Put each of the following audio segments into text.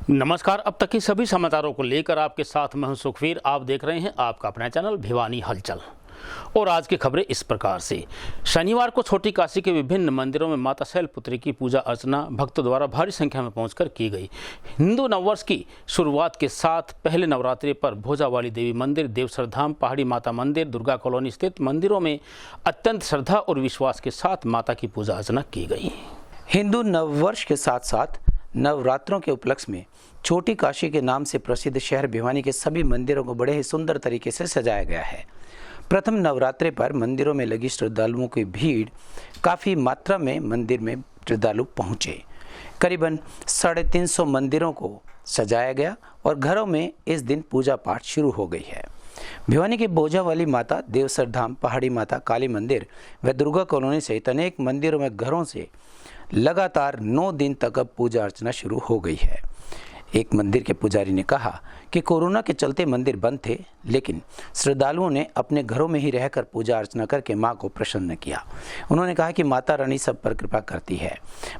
नमस्कार। अब तक के सभी समाचारों को लेकर आपके साथ मैं हूं सुखवीर। आप देख रहे हैं आपका अपना चैनल भिवानी हलचल। और आज की खबरें इस प्रकार से। शनिवार को छोटी काशी के विभिन्न मंदिरों में माता शैलपुत्री की पूजा अर्चना भक्तों द्वारा भारी संख्या में पहुंचकर की गई। हिंदू नववर्ष की शुरुआत के साथ पहले नवरात्रि पर भोजावाली देवी मंदिर, देवसर धाम, पहाड़ी माता मंदिर, दुर्गा कॉलोनी स्थित मंदिरों में अत्यंत श्रद्धा और विश्वास के साथ माता की पूजा अर्चना की गई। हिंदू नववर्ष के साथ साथ नवरात्रों के उपलक्ष्य में छोटी काशी के नाम से प्रसिद्ध शहर भिवानी के सभी मंदिरों को बड़े ही सुंदर तरीके से सजाया गया है। प्रथम नवरात्रि पर मंदिरों में लगी श्रद्धालुओं की भीड़ काफ़ी मात्रा में मंदिर में श्रद्धालु पहुँचे। करीबन 350 मंदिरों को सजाया गया और घरों में इस दिन पूजा पाठ शुरू हो गई है। भिवानी के भोजावाली माता, देवसर धाम, पहाड़ी माता, काली मंदिर व दुर्गा कॉलोनी सहित अनेक मंदिरों में घरों से लगातार 9 दिन तक अब पूजा अर्चना शुरू हो गई है। एक मंदिर के पुजारी ने कहा कि कोरोना के चलते मंदिर बंद थे, लेकिन श्रद्धालुओं ने अपने घरों में ही रहकर पूजा अर्चना करके मां को प्रसन्न किया। उन्होंने कहा कि माता रानी सब पर कृपा करती है,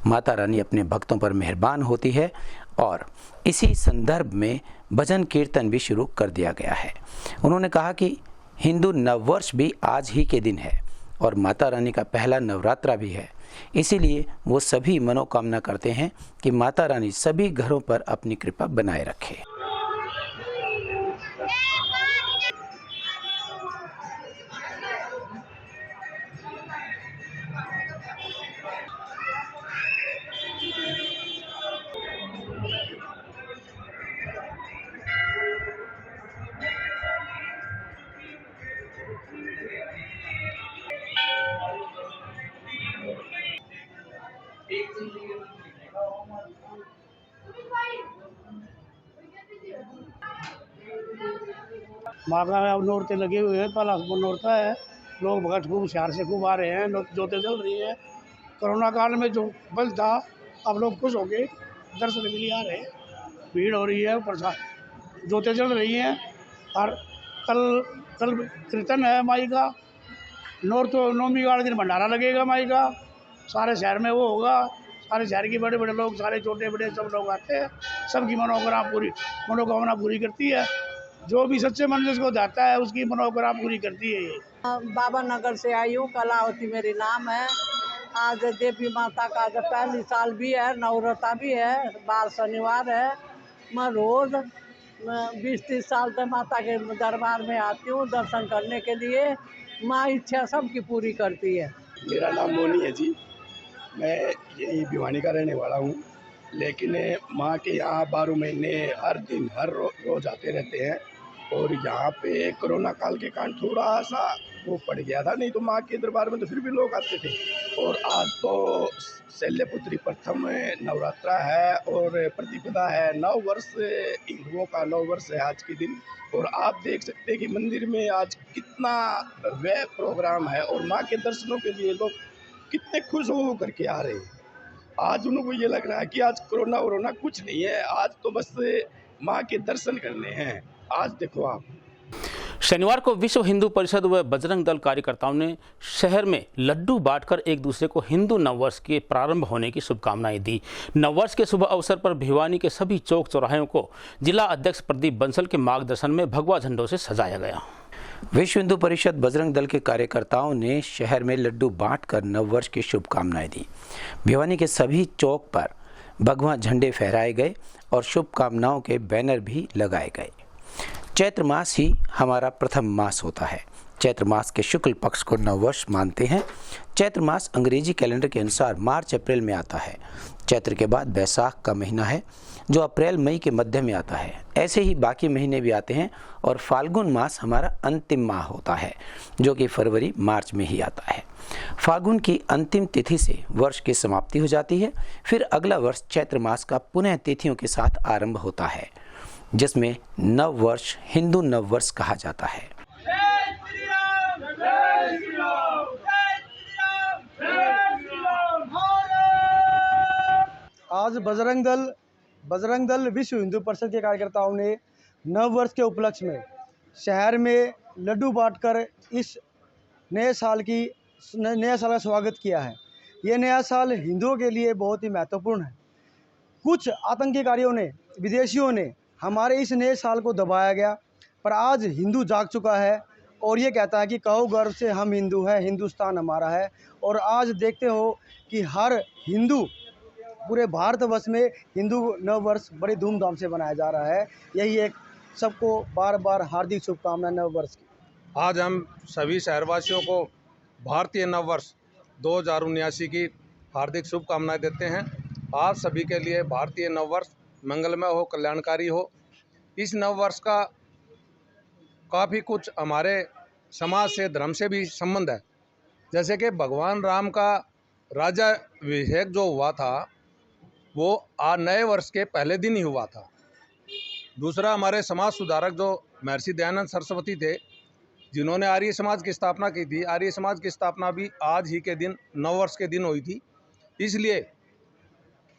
माता रानी अपने भक्तों पर मेहरबान होती है और इसी संदर्भ में भजन कीर्तन भी शुरू कर दिया गया है। उन्होंने कहा कि हिंदू नववर्ष भी आज ही के दिन है और माता रानी का पहला नवरात्रा भी है, इसीलिए वो सभी मनोकामना करते हैं कि माता रानी सभी घरों पर अपनी कृपा बनाए रखे। माँ का नौरते लगे हुए हैं, पहला नौरता है। लोग भगत खूब शहर से खूब आ रहे हैं, जोतें जल रही हैं। कोरोना काल में जो बंद था, अब लोग खुश हो गए, दर्शन के लिए आ रहे हैं। भीड़ हो रही है, प्रसाद जोतें जल रही हैं। और कल कीर्तन है माई का। नौमी वाले दिन भंडारा लगेगा माई का। सारे शहर में वो होगा। सारे शहर के बड़े बड़े लोग, सारे छोटे बड़े सब लोग आते हैं। सबकी मनोकामना पूरी करती है। जो भी सच्चे मन से इसको जाता है उसकी मनोकामना पूरी करती है। ये बाबा नगर से आई हूँ, कलावती मेरी नाम है। आज देवी माता का जब पहली साल भी है, नवरात्रा भी है, बार शनिवार है। मैं रोज 20-30 साल से माता के दरबार में आती हूँ दर्शन करने के लिए। माँ इच्छा सबकी पूरी करती है। मेरा नाम मोनी है जी। मैं यही भिवानी का रहने वाला हूँ, लेकिन माँ के यहाँ 12 महीने हर दिन हर रोज आते रहते हैं। और यहाँ पे कोरोना काल के कारण थोड़ा सा वो पड़ गया था, नहीं तो माँ के दरबार में तो फिर भी लोग आते थे। और आज तो शैलपुत्री प्रथम नवरात्रा है और प्रतिपदा है। 9 वर्ष हिंदुओं का 9 वर्ष है आज के दिन। और आप देख सकते हैं कि मंदिर में आज कितना व्यय प्रोग्राम है और माँ के दर्शनों के लिए लोग कितने खुश हो करके आ रहे हैं। आज उनको ये लग रहा है कि आज कोरोना वोरोना कुछ नहीं है, आज तो बस माँ के दर्शन करने हैं। आज देखो आप, शनिवार को विश्व हिंदू परिषद व बजरंग दल कार्यकर्ताओं ने शहर में लड्डू बांटकर एक दूसरे को हिंदू नववर्ष के प्रारंभ होने की शुभकामनाएं दी। नववर्ष के शुभ अवसर पर भिवानी के सभी चौक चौराहों को जिला अध्यक्ष प्रदीप बंसल के मार्गदर्शन में भगवा झंडों से सजाया गया। विश्व हिंदू परिषद बजरंग दल के कार्यकर्ताओं ने शहर में लड्डू बांटकर नववर्ष की शुभकामनाएं दी। भिवानी के सभी चौक पर भगवा झंडे फहराए गए और शुभकामनाओं के बैनर भी लगाए गए। चैत्र मास ही हमारा प्रथम मास होता है। चैत्र मास के शुक्ल पक्ष को नववर्ष मानते हैं। चैत्र मास अंग्रेजी कैलेंडर के अनुसार मार्च अप्रैल में आता है। चैत्र के बाद बैसाख का महीना है जो अप्रैल मई के मध्य में आता है। ऐसे ही बाकी महीने भी आते हैं और फाल्गुन मास हमारा अंतिम माह होता है जो कि फरवरी मार्च में ही आता है। फाल्गुन की अंतिम तिथि से वर्ष की समाप्ति हो जाती है। फिर अगला वर्ष चैत्र मास का पुनः तिथियों के साथ आरंभ होता है, जिसमें नव वर्ष हिंदू नव वर्ष कहा जाता है। आज बजरंग दल विश्व हिंदू परिषद के कार्यकर्ताओं ने नव वर्ष के उपलक्ष्य में शहर में लड्डू बांटकर इस नए साल का स्वागत किया है। ये नया साल हिंदुओं के लिए बहुत ही महत्वपूर्ण है। कुछ आतंककारियों ने, विदेशियों ने हमारे इस नए साल को दबाया गया, पर आज हिंदू जाग चुका है और ये कहता है कि कहो गर्व से हम हिंदू हैं, हिंदुस्तान हमारा है। और आज देखते हो कि हर हिंदू, पूरे भारतवर्ष में हिंदू नव वर्ष बड़े धूमधाम से मनाया जा रहा है। यही एक सबको बार बार हार्दिक शुभकामनाएं नव वर्ष की। आज हम सभी शहरवासियों को भारतीय नव वर्ष 2079 की हार्दिक शुभकामनाएं देते हैं। आप सभी के लिए भारतीय नव वर्ष मंगलमय हो, कल्याणकारी हो। इस नव वर्ष का काफ़ी कुछ हमारे समाज से, धर्म से भी संबंध है। जैसे कि भगवान राम का राज्याभिषेक जो हुआ था वो आज नए वर्ष के पहले दिन ही हुआ था। दूसरा, हमारे समाज सुधारक जो महर्षि दयानंद सरस्वती थे, जिन्होंने आर्य समाज की स्थापना की थी, आर्य समाज की स्थापना भी आज ही के दिन नव वर्ष के दिन हुई थी। इसलिए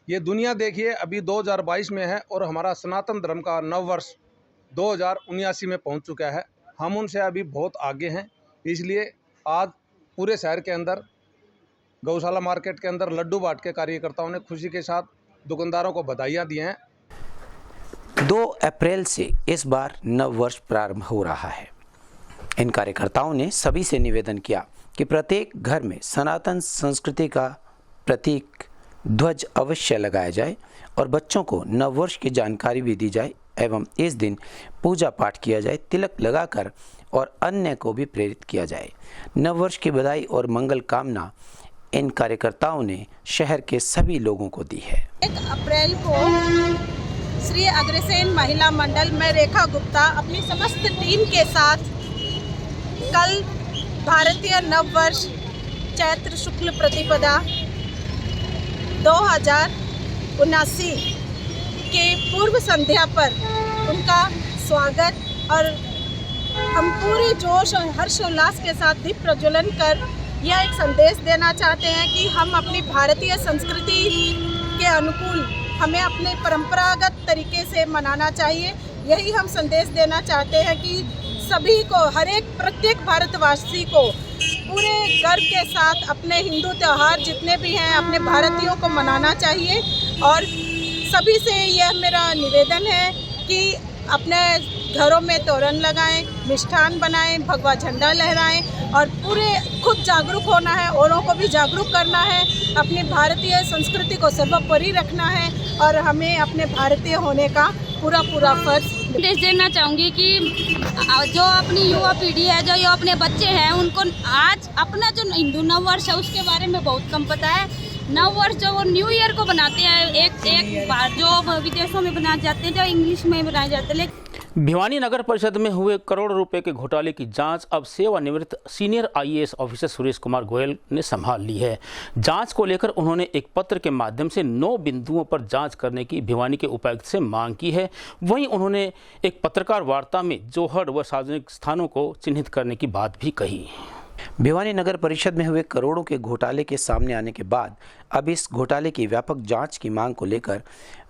ये दुनिया देखिए अभी 2022 में है और हमारा सनातन धर्म का नव वर्ष 2079 में पहुंच चुका है। हम उनसे अभी बहुत आगे हैं। इसलिए आज पूरे शहर के अंदर, गौशाला मार्केट के अंदर लड्डू बांट के कार्यकर्ताओं ने खुशी के साथ दुकानदारों को बधाइयाँ दी हैं। 2 अप्रैल से इस बार नव वर्ष प्रारंभ हो रहा है। इन कार्यकर्ताओं ने सभी से निवेदन किया कि प्रत्येक घर में सनातन संस्कृति का प्रतीक ध्वज अवश्य लगाया जाए और बच्चों को नव वर्ष की जानकारी भी दी जाए एवं इस दिन पूजा पाठ किया जाए, तिलक लगाकर और अन्य को भी प्रेरित किया जाए। नव वर्ष की बधाई और मंगल कामना इन कार्यकर्ताओं ने शहर के सभी लोगों को दी है। 1 अप्रैल को श्री अग्रसेन महिला मंडल में रेखा गुप्ता अपनी समस्त टीम के साथ कल भारतीय नव वर्ष चैत्र शुक्ल प्रतिपदा 2079 के पूर्व संध्या पर उनका स्वागत और हम पूरे जोश और हर्षोल्लास के साथ दीप प्रज्वलन कर यह एक संदेश देना चाहते हैं कि हम अपनी भारतीय संस्कृति के अनुकूल हमें अपने परंपरागत तरीके से मनाना चाहिए। यही हम संदेश देना चाहते हैं कि सभी को, प्रत्येक भारतवासी को पूरे गर्व के साथ अपने हिंदू त्यौहार जितने भी हैं अपने भारतीयों को मनाना चाहिए। और सभी से यह मेरा निवेदन है कि अपने घरों में तोरण लगाएं, मिष्ठान बनाएं, भगवा झंडा लहराएं और पूरे खुद जागरूक होना है, औरों को भी जागरूक करना है, अपनी भारतीय संस्कृति को सर्वोपरि रखना है और हमें अपने भारतीय होने का पूरा फर्ज संदेश देना चाहूँगी कि जो अपनी युवा पीढ़ी है, जो अपने बच्चे हैं, उनको आज अपना जो हिंदू नव वर्ष है उसके बारे में बहुत कम पता है। नव वर्ष जो वो न्यू ईयर को बनाते हैं, एक बार जो विदेशों में बनाए जाते हैं, जो इंग्लिश में बनाए जाते हैं। भिवानी नगर परिषद में हुए करोड़ रुपए के घोटाले की जांच अब सेवानिवृत्त senior IAS officer Suresh Kumar Goyal ने संभाल ली है। जांच को लेकर उन्होंने एक पत्र के माध्यम से 9 बिंदुओं पर जांच करने की भिवानी के उपायुक्त से मांग की है। वहीं उन्होंने एक पत्रकार वार्ता में जोहड़ व सार्वजनिक स्थानों को चिन्हित करने की बात भी कही। भिवानी नगर परिषद में हुए करोड़ों के घोटाले के सामने आने के बाद अब इस घोटाले की व्यापक जांच की मांग को लेकर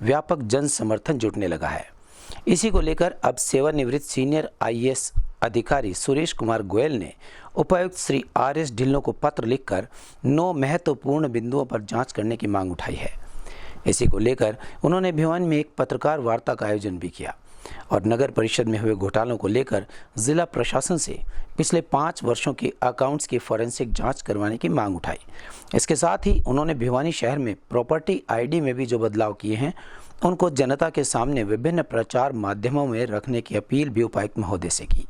व्यापक जन समर्थन जुटने लगा है। इसी को लेकर अब सेवानिवृत्त सीनियर आईएएस अधिकारी सुरेश कुमार गोयल ने उपायुक्त श्री आर.एस. ढिल्लों को पत्र लिखकर 9 महत्वपूर्ण बिंदुओं पर जांच करने की मांग उठाई है। इसी को लेकर उन्होंने भिवानी में एक पत्रकार वार्ता का आयोजन भी किया और नगर परिषद में हुए घोटालों को लेकर जिला प्रशासन से पिछले 5 वर्षों के अकाउंट्स की फॉरेंसिक जांच करवाने की मांग उठाई। इसके साथ ही उन्होंने भिवानी शहर में प्रॉपर्टी आईडी में भी जो बदलाव किए हैं उनको जनता के सामने विभिन्न प्रचार माध्यमों में रखने की अपील भी उपायुक्त महोदय से की,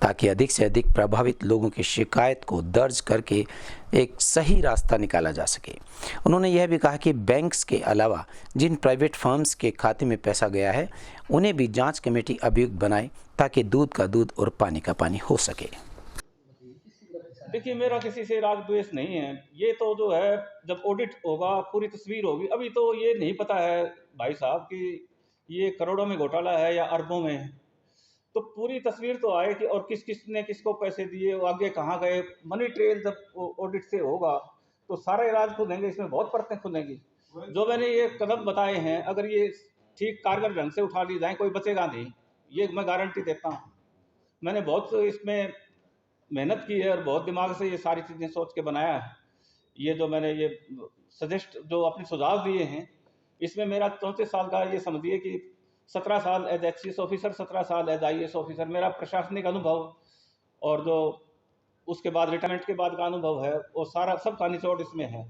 ताकि अधिक से अधिक प्रभावित लोगों की शिकायत को दर्ज करके एक सही रास्ता निकाला जा सके। उन्होंने यह भी कहा कि बैंक्स के अलावा जिन प्राइवेट फर्म्स के खाते में पैसा गया है उन्हें भी जांच कमेटी अभियुक्त बनाए, ताकि दूध का दूध और पानी का पानी हो सके। देखिए, मेरा किसी से राग द्वेष नहीं है। ये तो जो है जब ऑडिट होगा पूरी तस्वीर होगी। अभी तो ये नहीं पता है भाई साहब कि ये करोड़ों में घोटाला है या अरबों में। तो पूरी तस्वीर तो आए कि और किस किस ने किसको पैसे दिए, वो आगे कहाँ गए। मनी ट्रेल जब ऑडिट से होगा तो सारे राज खुलेंगे, इसमें बहुत परतें खुलेंगी। जो मैंने ये कदम बताए हैं अगर ये ठीक कारगर ढंग से उठा ली जाए कोई बचेगा नहीं, ये मैं गारंटी देता हूँ। मैंने बहुत इसमें मेहनत की है और बहुत दिमाग से ये सारी चीज़ें सोच के बनाया है। ये जो मैंने ये सजेस्ट जो अपने सुझाव दिए हैं इसमें मेरा 34 साल का ये समझिए कि 17 साल एज एक्साइज ऑफिसर, 17 साल एज IAS ऑफिसर मेरा प्रशासनिक अनुभव, और जो उसके बाद रिटायरमेंट के बाद का अनुभव है, वो सारा सब का निचोड़ इसमें है।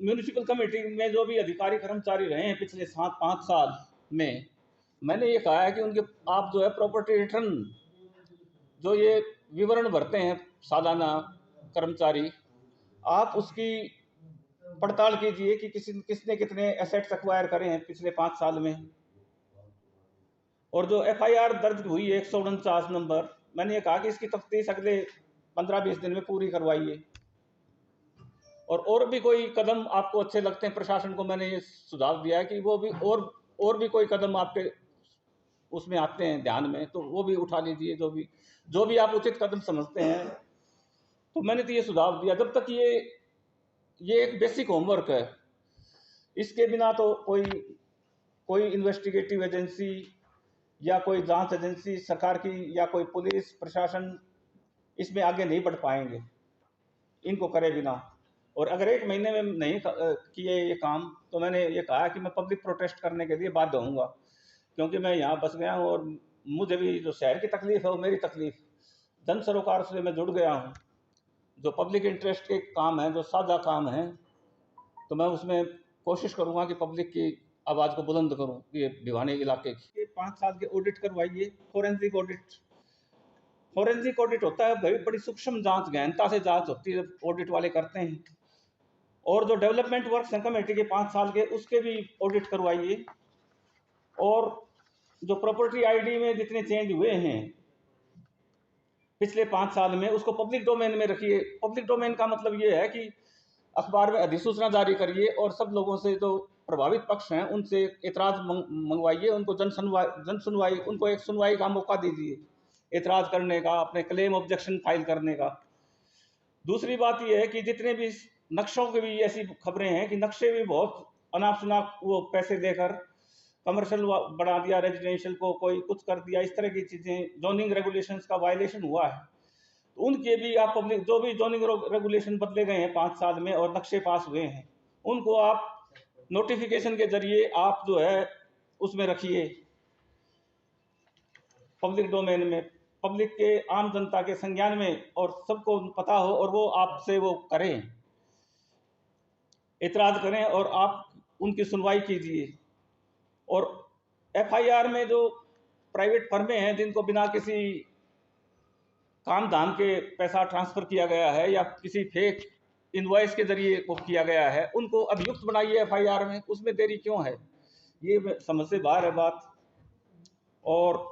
म्यूनिसिपल कमेटी में जो भी अधिकारी कर्मचारी रहे हैं पिछले 7-5 साल में, मैंने ये कहा है कि उनके आप जो है प्रॉपर्टी रिटर्न जो ये विवरण भरते हैं सालाना कर्मचारी, आप उसकी पड़ताल कीजिए कि किसने कितने एसेट्स एक्वायर करे हैं पिछले 5 साल में। और जो FIR दर्ज हुई है 149 नंबर, मैंने ये कहा कि इसकी तफ्तीश अगले 15-20 दिन में पूरी करवाइए। और भी कोई कदम आपको अच्छे लगते हैं प्रशासन को, मैंने ये सुझाव दिया है कि वो भी और भी कोई कदम आपके उसमें आते हैं ध्यान में, तो वो भी उठा लीजिए, जो भी आप उचित कदम समझते हैं। तो मैंने तो ये सुझाव दिया, जब तक ये एक बेसिक होमवर्क है, इसके बिना तो कोई इन्वेस्टिगेटिव एजेंसी या कोई जांच एजेंसी सरकार की या कोई पुलिस प्रशासन इसमें आगे नहीं बढ़ पाएंगे इनको करे बिना। और अगर 1 महीने में नहीं किए ये काम, तो मैंने ये कहा कि मैं पब्लिक प्रोटेस्ट करने के लिए बाध्य होऊंगा, क्योंकि मैं यहाँ बस गया हूँ और मुझे भी जो शहर की तकलीफ है वो मेरी तकलीफ, जन सरोकार से मैं जुड़ गया हूँ। जो पब्लिक इंटरेस्ट के काम हैं, जो साझा काम हैं, तो मैं उसमें कोशिश करूँगा कि पब्लिक की आवाज़ को बुलंद करूँ। ये भिवानी इलाके की 5 साल के ऑडिट करवाइए, फोरेंसिक ऑडिट होता है भाई, बड़ी सूक्ष्म जांच, गहनता से जांच होती है, ऑडिट वाले करते हैं। और जो डेवलपमेंट वर्क कमेटी के 5 साल के, उसके भी ऑडिट करवाइए। और जो प्रॉपर्टी ID में जितने चेंज हुए हैं पिछले 5 साल में, उसको पब्लिक डोमेन में रखिए। पब्लिक डोमेन का मतलब ये है कि अखबार में अधिसूचना जारी करिए और सब लोगों से जो प्रभावित पक्ष हैं उनसे एतराज़ मंगवाइए, उनको जन सुनवाई उनको एक सुनवाई का मौका दीजिए, एतराज़ करने का, अपने क्लेम ऑब्जेक्शन फाइल करने का। दूसरी बात यह है कि जितने भी नक्शों की भी ऐसी खबरें हैं कि नक्शे भी बहुत अनाप शनाप वो पैसे देकर कमर्शियल बढ़ा दिया, रेजिडेंशियल को कोई कुछ कर दिया, इस तरह की चीज़ें, जोनिंग रेगुलेशंस का वायलेशन हुआ है, तो उनके भी आप पब्लिक, जो भी जोनिंग रेगुलेशन बदले गए हैं 5 साल में और नक्शे पास हुए हैं, उनको आप नोटिफिकेशन के जरिए आप जो है उसमें रखिए पब्लिक डोमेन में, पब्लिक के आम जनता के संज्ञान में, और सबको पता हो और वो आपसे वो करें, एतराज़ करें और आप उनकी सुनवाई कीजिए। और FIR में जो प्राइवेट फर्में हैं जिनको बिना किसी काम धाम के पैसा ट्रांसफ़र किया गया है या किसी फेक इनवॉइस के जरिए वो किया गया है, उनको अभियुक्त बनाइए FIR में। उसमें देरी क्यों है, ये समझ से बाहर है बात। और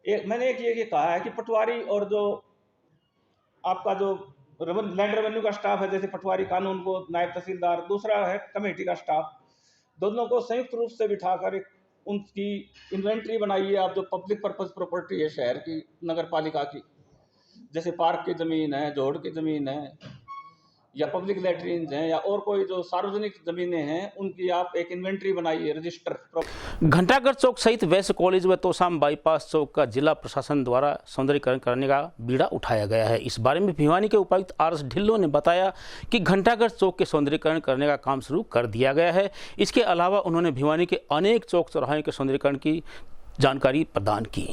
मैंने ये कहा है कि पटवारी और जो आपका जो लैंड रेवेन्यू का स्टाफ है, जैसे पटवारी कानून को नायब तहसीलदार, दूसरा है कमेटी का स्टाफ, दोनों को संयुक्त रूप से बिठाकर उनकी इन्वेंट्री बनाइए आप, जो पब्लिक पर्पस प्रॉपर्टी है शहर की, नगर पालिका की, जैसे पार्क की ज़मीन है, जोड़ की ज़मीन है, या पब्लिक लैट्रिन्स हैं, या और कोई जो सार्वजनिक ज़मीनें हैं, उनकी आप एक इन्वेंट्री बनाइए, रजिस्टर। घंटाघर चौक सहित वैश्य कॉलेज व तोशाम बाईपास चौक का जिला प्रशासन द्वारा सौंदर्यीकरण करने का बीड़ा उठाया गया है। इस बारे में भिवानी के उपायुक्त RS ढिल्लों ने बताया कि घंटाघर चौक के सौंदर्यीकरण करने का काम शुरू कर दिया गया है। इसके अलावा उन्होंने भिवानी के अनेक चौक चौराहे के सौंदर्यीकरण की जानकारी प्रदान की,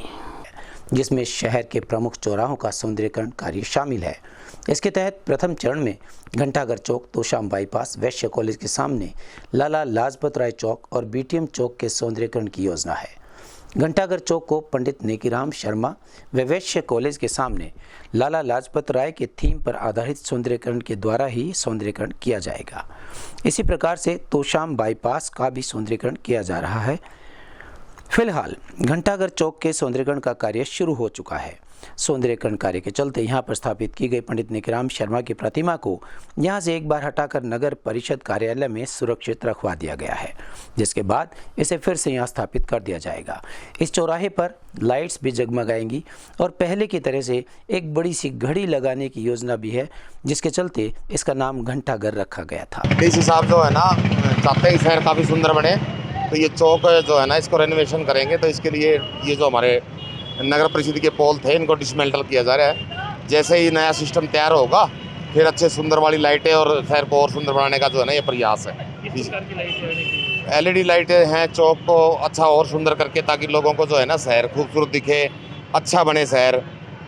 जिसमें शहर के प्रमुख चौराहों का सौंदर्यीकरण कार्य शामिल है। इसके तहत प्रथम चरण में घंटाघर चौक, तोशाम बाईपास, वैश्य कॉलेज के सामने लाला लाजपत राय चौक और BTM चौक के सौंदर्यीकरण की योजना है। घंटाघर चौक को पंडित नेकीराम शर्मा व वैश्य कॉलेज के सामने लाला लाजपत राय के थीम पर आधारित सौंदर्यीकरण के द्वारा ही सौंदर्यीकरण किया जाएगा। इसी प्रकार से तोशाम बाईपास का भी सौंदर्यीकरण किया जा रहा है। फिलहाल घंटाघर चौक के सौंदर्यीकरण का कार्य शुरू हो चुका है। सौंदर्यीकरण कार्य के चलते यहां पर स्थापित की गई पंडित नेकीराम शर्मा की प्रतिमा को यहां से एक बार हटाकर नगर परिषद कार्यालय में सुरक्षित रखवा दिया गया है, जिसके बाद इसे फिर से यहां स्थापित कर दिया जाएगा। इस चौराहे पर लाइट्स भी जगमगाएंगी और पहले की तरह से एक बड़ी सी घड़ी लगाने की योजना भी है, जिसके चलते इसका नाम घंटाघर रखा गया था। इस हिसाब जो है ना, चाहते हैं शहर काफ़ी सुंदर बने, तो ये चौक जो है ना, इसको रेनोवेशन करेंगे। तो इसके लिए ये जो हमारे नगर परिषद के पोल थे, इनको डिसमेंटल किया जा रहा है। जैसे ही नया सिस्टम तैयार होगा, फिर अच्छे सुंदर वाली लाइटें और शहर को और सुंदर बनाने का जो है ना ये प्रयास है। LED लाइटें हैं चौक को अच्छा और सुंदर करके, ताकि लोगों को जो है ना शहर खूबसूरत दिखे, अच्छा बने शहर।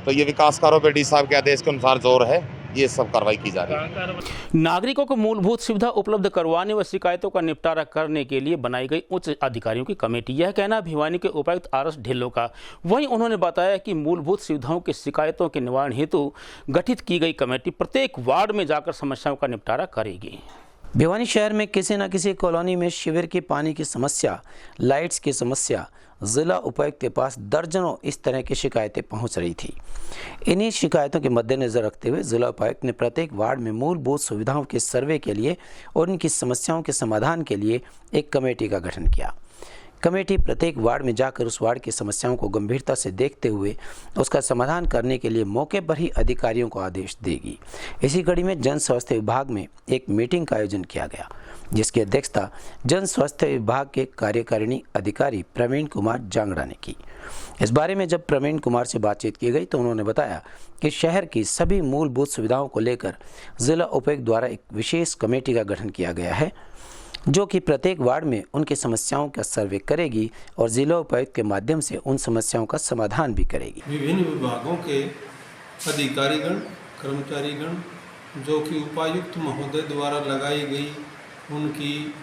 तो ये विकासकारों पे डी साहब के आदेश के अनुसार जोर है, ये सब कार्रवाई की जा रही है। नागरिकों को मूलभूत सुविधा उपलब्ध करवाने व शिकायतों का निपटारा करने के लिए बनाई गई उच्च अधिकारियों की कमेटी, यह कहना भिवानी के उपायुक्त RS ढिल्लों का। वहीं उन्होंने बताया कि मूलभूत सुविधाओं की शिकायतों के निवारण हेतु गठित की गई कमेटी प्रत्येक वार्ड में जाकर समस्याओं का निपटारा करेगी। भिवानी शहर में किसी न किसी कॉलोनी में शिविर की पानी की समस्या, लाइट्स की समस्या, जिला उपायुक्त के पास दर्जनों इस तरह की शिकायतें पहुंच रही थी। इन्हीं शिकायतों के मद्देनजर रखते हुए जिला उपायुक्त ने प्रत्येक वार्ड में मूलभूत सुविधाओं के सर्वे के लिए और इनकी समस्याओं के समाधान के लिए एक कमेटी का गठन किया। कमेटी प्रत्येक वार्ड में जाकर उस वार्ड की समस्याओं को गंभीरता से देखते हुए उसका समाधान करने के लिए मौके पर ही अधिकारियों को आदेश देगी। इसी कड़ी में जन स्वास्थ्य विभाग में एक मीटिंग का आयोजन किया गया, जिसकी अध्यक्षता जन स्वास्थ्य विभाग के कार्यकारिणी अधिकारी प्रवीण कुमार जांगड़ा ने की। इस बारे में जब प्रवीण कुमार से बातचीत की गई तो उन्होंने बताया कि शहर की सभी मूलभूत सुविधाओं को लेकर जिला उपायुक्त द्वारा एक विशेष कमेटी का गठन किया गया है, जो कि प्रत्येक वार्ड में उनकी समस्याओं का सर्वे करेगी और जिला उपायुक्त के माध्यम से उन समस्याओं का समाधान भी करेगी। विभिन्न विभागों के अधिकारीगण, कर्मचारीगण जो कि उपायुक्त महोदय द्वारा लगाई गई उनकी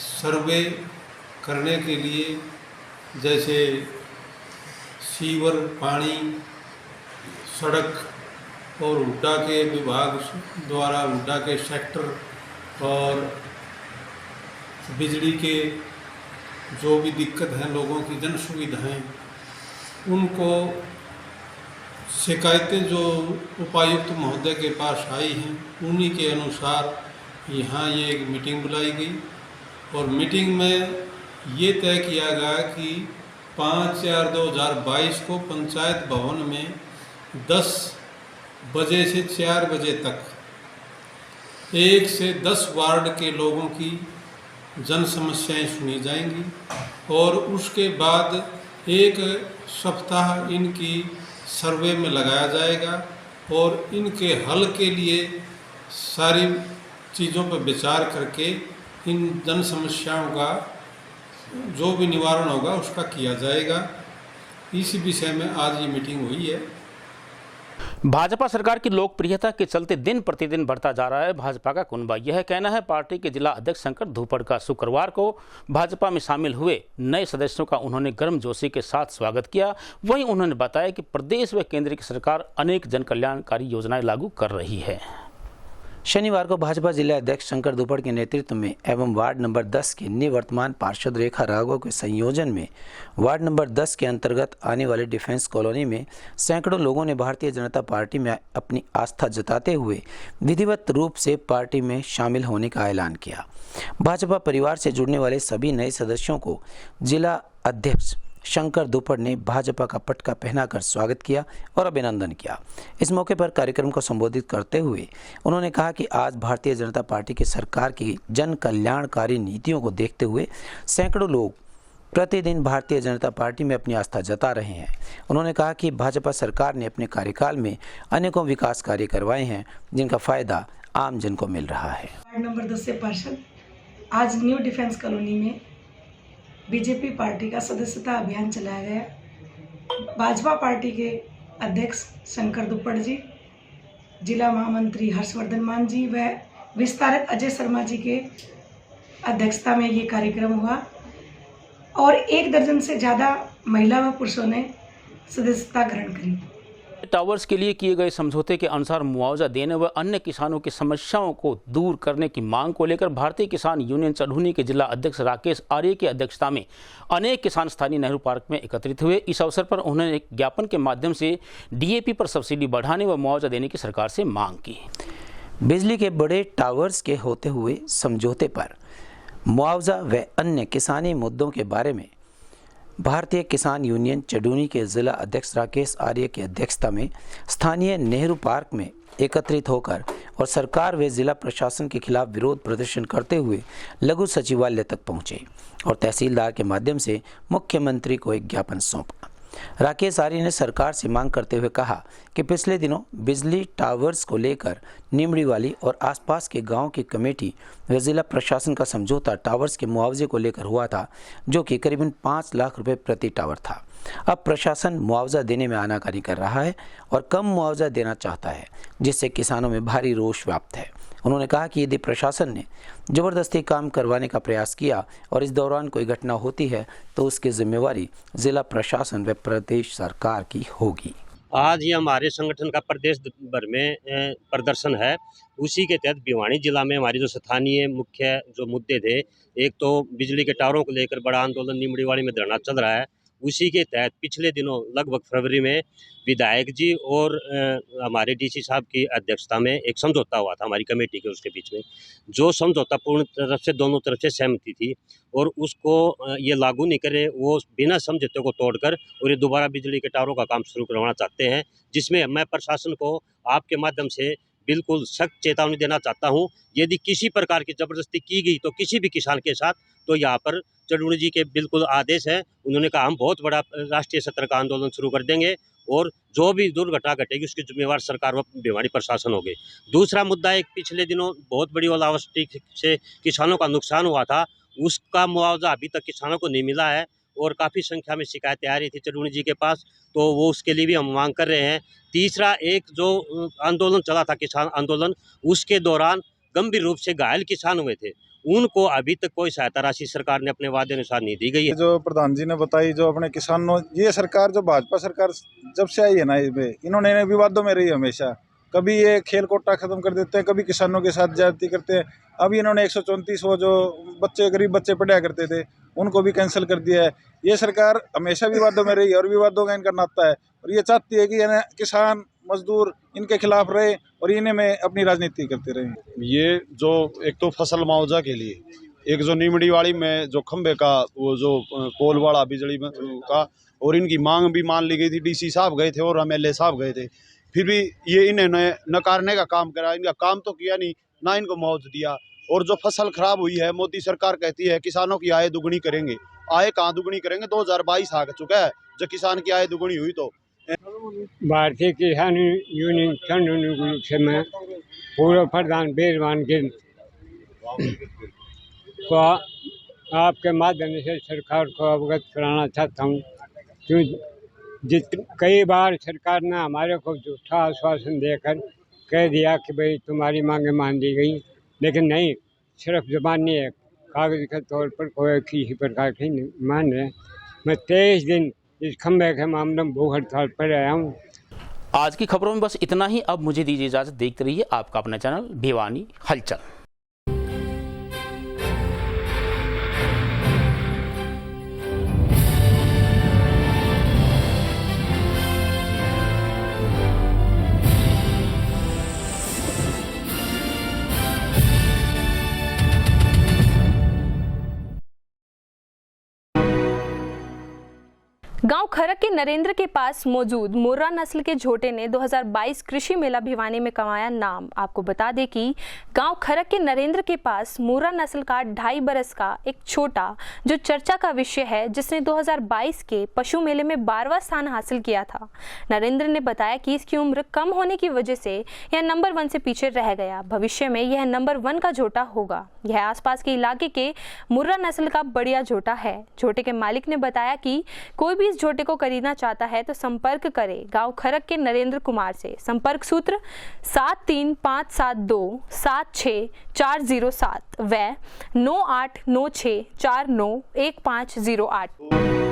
सर्वे करने के लिए, जैसे सीवर, पानी, सड़क और हुड्डा के विभाग द्वारा हुड्डा के सेक्टर और बिजली के जो भी दिक्कत है लोगों की जन सुविधाएं, उनको शिकायतें जो उपायुक्त महोदय के पास आई हैं उन्हीं के अनुसार यहाँ ये एक मीटिंग बुलाई गई और मीटिंग में ये तय किया गया कि 5/4/2022 को पंचायत भवन में 10 बजे से 4 बजे तक 1 से 10 वार्ड के लोगों की जन समस्याएं सुनी जाएंगी और उसके बाद 1 सप्ताह इनकी सर्वे में लगाया जाएगा और इनके हल के लिए सारी चीज़ों पर विचार करके इन जन समस्याओं का जो भी निवारण होगा उसका किया जाएगा। इसी विषय में आज ये मीटिंग हुई है। भाजपा सरकार की लोकप्रियता के चलते दिन प्रतिदिन बढ़ता जा रहा है भाजपा का कुनबा। यह कहना है पार्टी के जिला अध्यक्ष शंकर धूपड़ का। शुक्रवार को भाजपा में शामिल हुए नए सदस्यों का उन्होंने गर्मजोशी के साथ स्वागत किया। वहीं उन्होंने बताया कि प्रदेश व केंद्र की सरकार अनेक जन कल्याणकारी योजनाएं लागू कर रही है। शनिवार को भाजपा जिला अध्यक्ष शंकर धूपड़ के नेतृत्व में एवं वार्ड नंबर 10 के निवर्तमान पार्षद रेखा राघव के संयोजन में वार्ड नंबर 10 के अंतर्गत आने वाले डिफेंस कॉलोनी में सैकड़ों लोगों ने भारतीय जनता पार्टी में अपनी आस्था जताते हुए विधिवत रूप से पार्टी में शामिल होने का ऐलान किया। भाजपा परिवार से जुड़ने वाले सभी नए सदस्यों को जिला अध्यक्ष शंकर धूपड़ ने भाजपा का पटका पहनाकर स्वागत किया और अभिनंदन किया। इस मौके पर कार्यक्रम को संबोधित करते हुए उन्होंने कहा कि आज भारतीय जनता पार्टी की सरकार की जन कल्याणकारी नीतियों को देखते हुए सैकड़ों लोग प्रतिदिन भारतीय जनता पार्टी में अपनी आस्था जता रहे हैं। उन्होंने कहा कि भाजपा सरकार ने अपने कार्यकाल में अनेकों विकास कार्य करवाए हैं, जिनका फायदा आम जन को मिल रहा है। वार्ड नंबर 10 से पार्षद आज न्यू डिफेंस कॉलोनी में बीजेपी पार्टी का सदस्यता अभियान चलाया गया। भाजपा पार्टी के अध्यक्ष शंकर धूपड़ जी, जिला महामंत्री हर्षवर्धन मान जी व विस्तारक अजय शर्मा जी के अध्यक्षता में ये कार्यक्रम हुआ और 1 दर्जन से ज़्यादा महिला व पुरुषों ने सदस्यता ग्रहण करी। टावर्स के लिए किए गए समझौते के अनुसार मुआवजा देने व अन्य किसानों की समस्याओं को दूर करने की मांग को लेकर भारतीय किसान यूनियन चढ़ूनी के जिला अध्यक्ष राकेश आर्य की अध्यक्षता में अनेक किसान स्थानीय नेहरू पार्क में एकत्रित हुए। इस अवसर पर उन्होंने एक ज्ञापन के माध्यम से डीएपी पर सब्सिडी बढ़ाने व मुआवजा देने की सरकार से मांग की। बिजली के बड़े टावर्स के होते हुए समझौते पर मुआवजा व अन्य किसानी मुद्दों के बारे में भारतीय किसान यूनियन चढ़ूनी के जिला अध्यक्ष राकेश आर्य की अध्यक्षता में स्थानीय नेहरू पार्क में एकत्रित होकर और सरकार व जिला प्रशासन के खिलाफ विरोध प्रदर्शन करते हुए लघु सचिवालय तक पहुंचे और तहसीलदार के माध्यम से मुख्यमंत्री को एक ज्ञापन सौंपा। राकेश आर्य ने सरकार से मांग करते हुए कहा कि पिछले दिनों बिजली टावर्स को लेकर निमड़ीवाली और आसपास के गांव की कमेटी व जिला प्रशासन का समझौता टावर्स के मुआवजे को लेकर हुआ था, जो कि करीबन 5 लाख रुपए प्रति टावर था। अब प्रशासन मुआवजा देने में आनाकानी कर रहा है और कम मुआवजा देना चाहता है, जिससे किसानों में भारी रोष व्याप्त है। उन्होंने कहा कि यदि प्रशासन ने जबरदस्ती काम करवाने का प्रयास किया और इस दौरान कोई घटना होती है तो उसकी जिम्मेवारी जिला प्रशासन व प्रदेश सरकार की होगी। आज ये हमारे संगठन का प्रदेश भर में प्रदर्शन है। उसी के तहत भिवानी जिला में हमारी जो स्थानीय मुख्य जो मुद्दे थे, एक तो बिजली के टावरों को लेकर बड़ा आंदोलन निमड़ीवाड़ी में धरना चल रहा है। उसी के तहत पिछले दिनों लगभग फरवरी में विधायक जी और हमारे डीसी साहब की अध्यक्षता में एक समझौता हुआ था हमारी कमेटी के उसके बीच में, जो समझौता पूर्ण तरफ से दोनों तरफ से सहमति थी और उसको ये लागू नहीं करे, वो बिना समझौते को तोड़कर और ये दोबारा बिजली के टावरों का काम शुरू करवाना चाहते हैं, जिसमें मैं प्रशासन को आपके माध्यम से बिल्कुल सख्त चेतावनी देना चाहता हूं। यदि किसी प्रकार की ज़बरदस्ती की गई तो किसी भी किसान के साथ, तो यहाँ पर चडूणी जी के बिल्कुल आदेश है। उन्होंने कहा हम बहुत बड़ा राष्ट्रीय स्तर का आंदोलन शुरू कर देंगे और जो भी दुर्घटना घटेगी उसकी जिम्मेवार सरकार व भिवानी प्रशासन होगी। दूसरा मुद्दा, एक पिछले दिनों बहुत बड़ी ओलावृष्टि से किसानों का नुकसान हुआ था, उसका मुआवजा अभी तक किसानों को नहीं मिला है और काफ़ी संख्या में शिकायतें आ रही थी चडूणी जी के पास, तो वो उसके लिए भी हम मांग कर रहे हैं। तीसरा, एक जो आंदोलन चला था किसान आंदोलन, उसके दौरान गंभीर रूप से घायल किसान हुए थे, उनको अभी तक कोई सहायता राशि सरकार ने अपने वादे अनुसार नहीं दी गई है। जो प्रधान जी ने बताई, जो अपने किसानों, ये सरकार जो भाजपा सरकार जब से आई है ना, इन्होंने विवादों में रही हमेशा। कभी ये खेल कोटा खत्म कर देते हैं, कभी किसानों के साथ ज्यादती करते हैं। अभी इन्होंने 134 वो जो बच्चे गरीब बच्चे पढ़ाया करते थे उनको भी कैंसिल कर दिया है। ये सरकार हमेशा विवादों में रही है और विवादों का इनका नाता है और ये चाहती है कि किसान मजदूर इनके खिलाफ रहे और इन्हें में अपनी राजनीति करते रहे। ये जो एक तो फसल मुआवजा के लिए, एक जो निमड़ीवाड़ी में जो खंबे का वो जो पोल वाला बिजली का, और इनकी मांग भी मान ली गई थी, डीसी साहब गए थे और MLA साहब गए थे, फिर भी ये इन्होंने नकारने का काम करा। इनका काम तो किया नहीं, ना इनको मुआवजा दिया। और जो फसल खराब हुई है, मोदी सरकार कहती है किसानों की आय दुगनी करेंगे, आय कहाँ दुगनी करेंगे? 2022 आ चुका है जब किसान की आय दुगनी हुई। तो भारतीय किसान यूनियन ग्रुप से मैं पूर्व प्रधान बेरवान गिर को आपके माध्यम से सरकार को अवगत कराना चाहता हूँ, क्यों कई बार सरकार ने हमारे को झूठा आश्वासन देकर कह दिया कि भाई तुम्हारी मांगे मान ली गई, लेकिन नहीं, सिर्फ ज़बान नहीं है, कागज़ के तौर पर कोई किसी प्रकार की नहीं मान रहे। मैं 23 दिन इस खंबे के मामले में भूख हड़ताल पर आया हूँ। आज की खबरों में बस इतना ही। अब मुझे दीजिए इजाज़त। देखते रहिए आपका अपना चैनल भिवानी हलचल। गांव खरक के नरेंद्र के पास मौजूद मुर्रा नस्ल के झोटे ने 2022 कृषि मेला भिवानी में कमाया नाम। आपको बता दें कि गांव खरक के नरेंद्र के पास मुर्रा नस्ल का 2.5 बरस का एक छोटा जो चर्चा का विषय है, जिसने 2022 के पशु मेले में 12वां स्थान हासिल किया था। नरेंद्र ने बताया कि इसकी उम्र कम होने की वजह से यह नंबर 1 से पीछे रह गया। भविष्य में यह नंबर 1 का झोटा होगा। यह आसपास के इलाके के मुर्रा नस्ल का बढ़िया झोटा है। झोटे के मालिक ने बताया कि कोई भी झोटे को खरीदना चाहता है तो संपर्क करें गांव खरक के नरेंद्र कुमार से। संपर्क सूत्र 73572 76407 व 9896491508।